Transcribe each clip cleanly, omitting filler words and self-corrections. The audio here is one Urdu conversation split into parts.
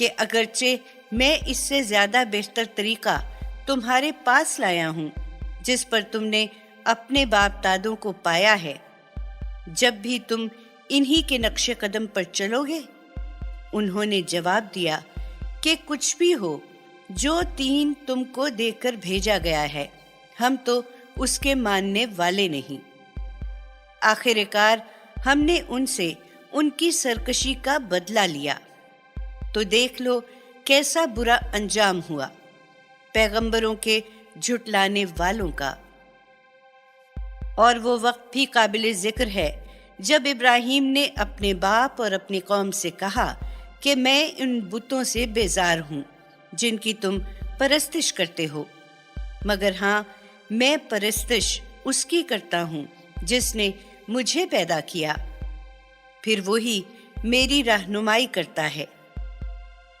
کہ اگرچہ میں اس سے زیادہ بہتر طریقہ تمہارے پاس لایا ہوں جس پر تم نے اپنے باپ دادوں کو پایا ہے، جب بھی تم انہی کے نقش قدم پر چلو گے؟ انہوں نے جواب دیا کہ کچھ بھی ہو، جو دین تم کو دے کر بھیجا گیا ہے ہم تو اس کے ماننے والے نہیں۔ آخر کار ہم نے ان سے ان کی سرکشی کا بدلہ لیا، تو دیکھ لو کیسا برا انجام ہوا پیغمبروں کے جھٹلانے والوں کا۔ اور وہ وقت بھی قابل ذکر ہے جب ابراہیم نے اپنے باپ اور اپنی قوم سے کہا کہ میں ان بتوں سے بیزار ہوں جن کی تم پرستش کرتے ہو، مگر ہاں میں پرستش اس کی کرتا ہوں جس نے مجھے پیدا کیا، پھر وہی میری رہنمائی کرتا ہے۔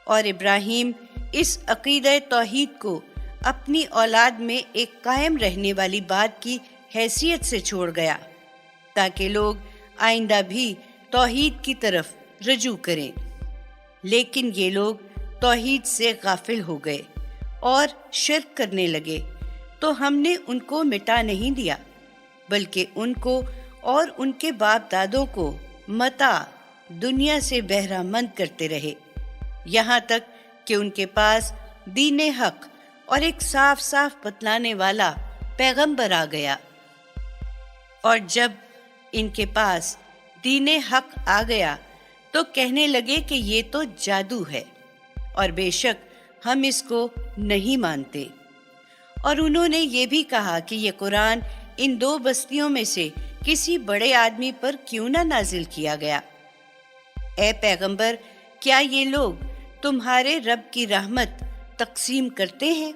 اور ابراہیم اس عقیدہ توحید کو اپنی اولاد میں ایک قائم رہنے والی بات کی حیثیت سے چھوڑ گیا تاکہ لوگ آئندہ بھی توحید کی طرف رجوع کریں، لیکن یہ لوگ توحید سے غافل ہو گئے اور شرک کرنے لگے، تو ہم نے ان کو مٹا نہیں دیا بلکہ ان کو اور ان کے باپ دادوں کو متاع دنیا سے بہرہ مند کرتے رہے، یہاں تک کہ ان کے پاس دین حق اور ایک صاف صاف بتلانے والا پیغمبر آ گیا۔ اور جب ان کے پاس دین حق آ گیا تو کہنے لگے کہ یہ تو جادو ہے اور بے شک ہم اس کو نہیں مانتے۔ اور انہوں نے یہ بھی کہا کہ یہ قرآن ان دو بستیوں میں سے کسی بڑے آدمی پر کیوں نہ نازل کیا گیا؟ اے پیغمبر، کیا یہ لوگ تمہارے رب کی رحمت تقسیم کرتے ہیں؟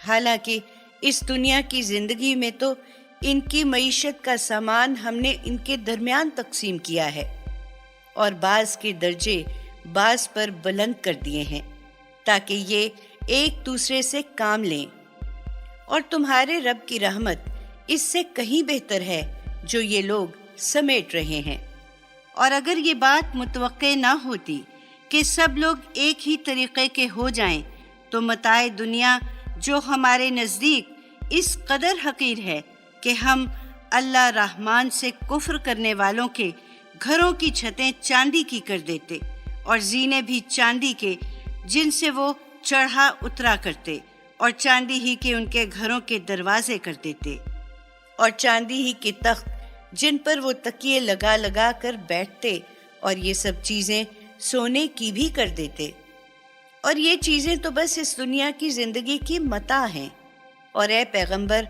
حالانکہ اس دنیا کی زندگی میں تو ان کی معیشت کا سامان ہم نے ان کے درمیان تقسیم کیا ہے اور بعض کے درجے بعض پر بلند کر دیے ہیں تاکہ یہ ایک دوسرے سے کام لیں، اور تمہارے رب کی رحمت اس سے کہیں بہتر ہے جو یہ لوگ سمیٹ رہے ہیں۔ اور اگر یہ بات متوقع نہ ہوتی کہ سب لوگ ایک ہی طریقے کے ہو جائیں تو متاع دنیا جو ہمارے نزدیک اس قدر حقیر ہے کہ ہم اللہ رحمان سے کفر کرنے والوں کے گھروں کی چھتیں چاندی کی کر دیتے اور زینے بھی چاندی کے جن سے وہ چڑھا اترا کرتے، اور چاندی ہی کے ان کے گھروں کے دروازے کر دیتے، اور چاندی ہی کے تخت جن پر وہ تکیے لگا لگا کر بیٹھتے، اور یہ سب چیزیں سونے کی بھی کر دیتے۔ اور یہ چیزیں تو بس اس دنیا کی زندگی کی متاع ہیں، اور اے پیغمبر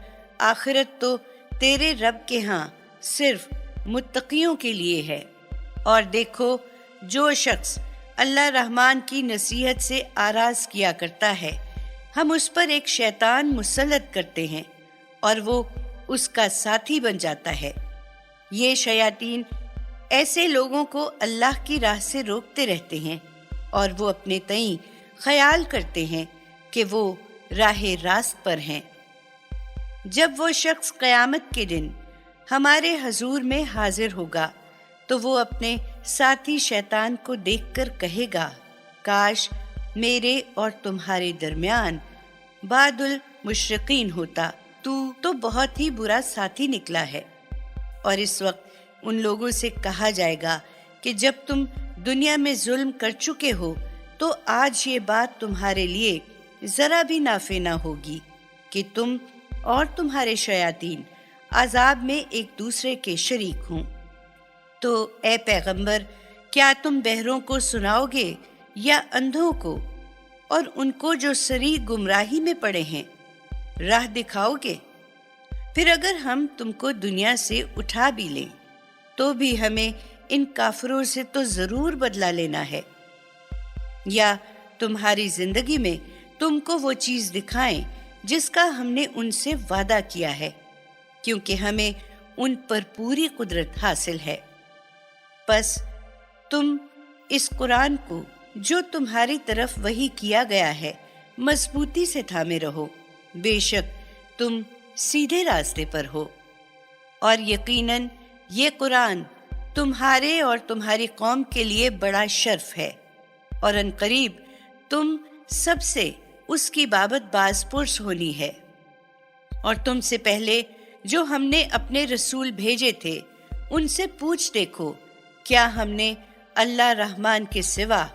آخرت تو تیرے رب کے ہاں صرف متقیوں کے لیے ہے۔ اور دیکھو، جو شخص اللہ رحمان کی نصیحت سے آراز کیا کرتا ہے ہم اس پر ایک شیطان مسلط کرتے ہیں اور وہ اس کا ساتھی بن جاتا ہے۔ یہ شیاطین ایسے لوگوں کو اللہ کی راہ سے روکتے رہتے ہیں اور وہ اپنے تئیں خیال کرتے ہیں کہ وہ راہ راست پر ہیں۔ جب وہ شخص قیامت کے دن ہمارے حضور میں حاضر ہوگا تو وہ اپنے ساتھی شیطان کو دیکھ کر کہے گا، کاش میرے اور تمہارے درمیان بعد المشرقین ہوتا، تو بہت ہی برا ساتھی نکلا ہے۔ اور اس وقت ان لوگوں سے کہا جائے گا کہ جب تم دنیا میں ظلم کر چکے ہو تو آج یہ بات تمہارے لیے ذرا بھی نافع نہ ہوگی کہ تم اور تمہارے شیاطین عذاب میں ایک دوسرے کے شریک ہوں۔ تو اے پیغمبر، کیا تم بہروں کو سناؤ گے یا اندھوں کو، اور ان کو جو سری گمراہی میں پڑے ہیں راہ دکھاؤ گے؟ پھر اگر ہم تم کو دنیا سے اٹھا بھی لیں تو بھی ہمیں ان کافروں سے تو ضرور بدلہ لینا ہے، یا تمہاری زندگی میں تم کو وہ چیز دکھائیں جس کا ہم نے ان سے وعدہ کیا ہے، کیونکہ ہمیں ان پر پوری قدرت حاصل ہے۔ پس تم اس قرآن کو جو تمہاری طرف وحی کیا گیا ہے مضبوطی سے تھامے رہو، بے شک تم سیدھے راستے پر ہو۔ اور یقیناً یہ قرآن تمہارے اور تمہاری قوم کے لیے بڑا شرف ہے، اور عنقریب تم سب سے اس کی بابت باز پرس ہونی ہے۔ اور تم سے پہلے جو ہم نے اپنے رسول بھیجے تھے ان سے پوچھ دیکھو، کیا ہم نے اللہ رحمان کے سوا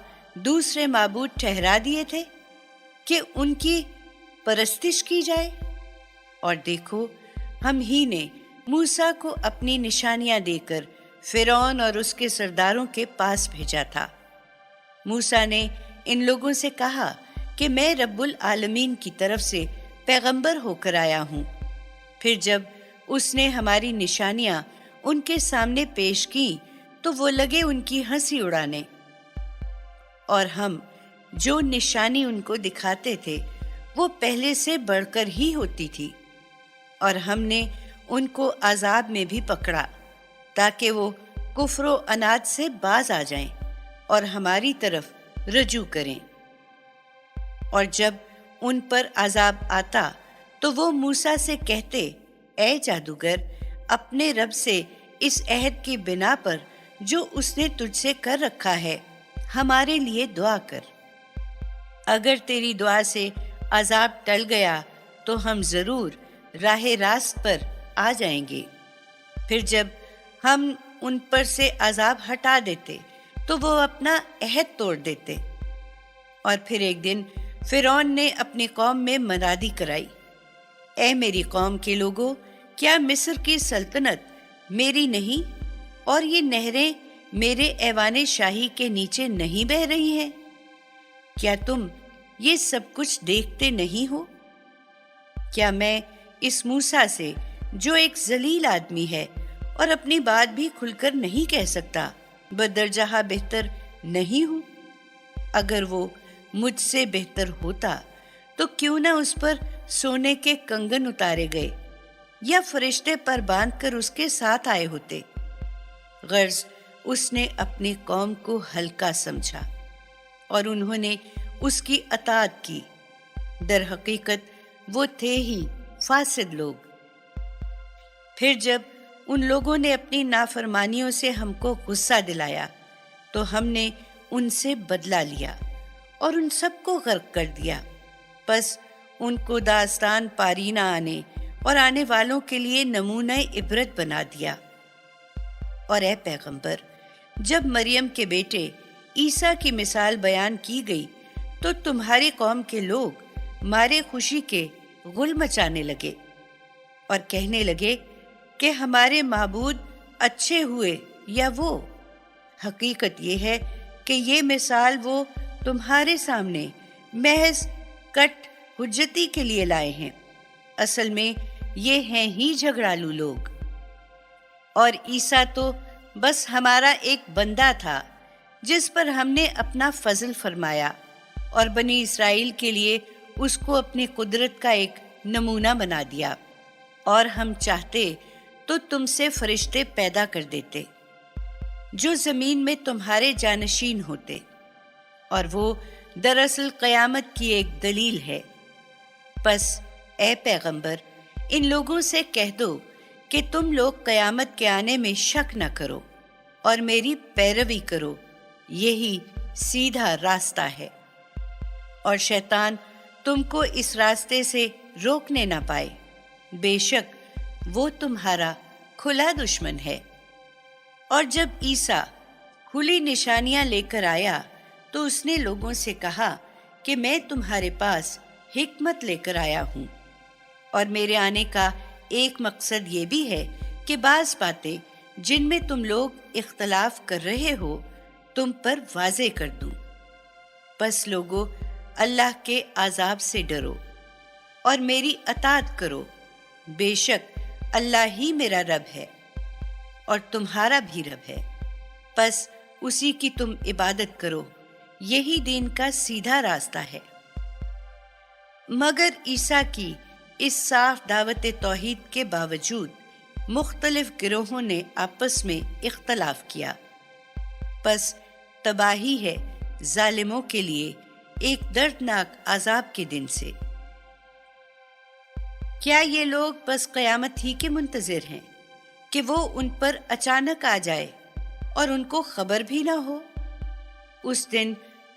دوسرے معبود ٹھہرا دیے تھے کہ ان کی پرستش کی جائے؟ اور دیکھو، ہم ہی نے موسیٰ کو اپنی نشانیاں دے کر فرعون اور اس کے سرداروں کے پاس بھیجا تھا۔ موسیٰ نے ان لوگوں سے کہا کہ میں رب العالمین کی طرف سے پیغمبر ہو کر آیا ہوں۔ پھر جب اس نے ہماری نشانیاں ان کے سامنے پیش کی تو وہ لگے ان کی ہنسی اڑانے، اور ہم جو نشانی ان کو دکھاتے تھے وہ پہلے سے بڑھ کر ہی ہوتی تھی، اور ہم نے ان کو عذاب میں بھی پکڑا تاکہ وہ کفر و عناد سے باز آ جائیں اور ہماری طرف رجوع کریں۔ اور جب ان پر عذاب آتا تو وہ موسیٰ سے کہتے، اے جادوگر، اپنے رب سے اس عہد کی بنا پر جو اس نے تجھ سے کر رکھا ہے ہمارے لیے دعا کر۔ اگر تیری دعا سے عذاب ٹل گیا تو ہم ضرور راہ راست پر آ جائیں گے۔ پھر جب ہم ان پر سے عذاب ہٹا دیتے تو وہ اپنا عہد توڑ دیتے۔ اور پھر ایک دن فرعون نے اپنی قوم میں منادی کرائی، اے میری قوم کے لوگوں، کیا مصر کی سلطنت میری نہیں اور یہ نہریں میرے ایوان شاہی کے نیچے نہیں بہہ رہی ہیں؟ کیا تم یہ سب کچھ دیکھتے نہیں ہو؟ کیا میں اس موسیٰ سے جو ایک ذلیل آدمی ہے اور اپنی بات بھی کھل کر نہیں کہہ سکتا بدرجہ بہتر نہیں ہوں؟ اگر وہ مجھ سے بہتر ہوتا تو کیوں نہ اس پر سونے کے کنگن اتارے گئے یا فرشتے پر باندھ کر اس کے ساتھ آئے ہوتے۔ غرض اس نے اپنی قوم کو ہلکا سمجھا اور انہوں نے اس کی اطاعت کی، در حقیقت وہ تھے ہی فاسد لوگ۔ پھر جب ان لوگوں نے اپنی نافرمانیوں سے ہم کو غصہ دلایا تو ہم نے ان سے بدلہ لیا اور ان سب کو غرق کر دیا۔ پس ان کو داستان پاری نہ آنے اور آنے والوں کے لیے نمونہ عبرت بنا دیا۔ اور اے پیغمبر، جب مریم کے بیٹے عیسیٰ کی مثال بیان کی گئی تو تمہاری قوم کے لوگ مارے خوشی کے غل مچانے لگے اور کہنے لگے کہ ہمارے معبود اچھے ہوئے یا وہ۔ حقیقت یہ ہے کہ یہ مثال وہ تمہارے سامنے محض کٹ حجتی کے لیے لائے ہیں، اصل میں یہ ہیں ہی جھگڑالو لوگ۔ اور عیسیٰ تو بس ہمارا ایک بندہ تھا جس پر ہم نے اپنا فضل فرمایا اور بنی اسرائیل کے لیے اس کو اپنی قدرت کا ایک نمونہ بنا دیا، اور ہم چاہتے تو تم سے فرشتے پیدا کر دیتے جو زمین میں تمہارے جانشین ہوتے، اور وہ دراصل قیامت کی ایک دلیل ہے۔ پس اے پیغمبر، ان لوگوں سے کہہ دو کہ تم لوگ قیامت کے آنے میں شک نہ کرو اور میری پیروی کرو، یہی سیدھا راستہ ہے، اور شیطان تم کو اس راستے سے روکنے نہ پائے، بے شک وہ تمہارا کھلا دشمن ہے۔ اور جب عیسیٰ کھلی نشانیاں لے کر آیا تو اس نے لوگوں سے کہا کہ میں تمہارے پاس حکمت لے کر آیا ہوں، اور میرے آنے کا ایک مقصد یہ بھی ہے کہ بعض باتیں جن میں تم لوگ اختلاف کر رہے ہو تم پر واضح کر دوں۔ پس لوگو، اللہ کے عذاب سے ڈرو اور میری اطاعت کرو، بے شک اللہ ہی میرا رب ہے اور تمہارا بھی رب ہے، پس اسی کی تم عبادت کرو، یہی دین کا سیدھا راستہ ہے۔ مگر عیسیٰ کی اس صاف دعوت توحید کے باوجود مختلف گروہوں نے آپس میں اختلاف کیا، پس تباہی ہے ظالموں کے لیے ایک دردناک عذاب کے دن سے۔ کیا یہ لوگ بس قیامت ہی کے منتظر ہیں کہ وہ ان پر اچانک آ جائے اور ان کو خبر بھی نہ ہو؟ اس دن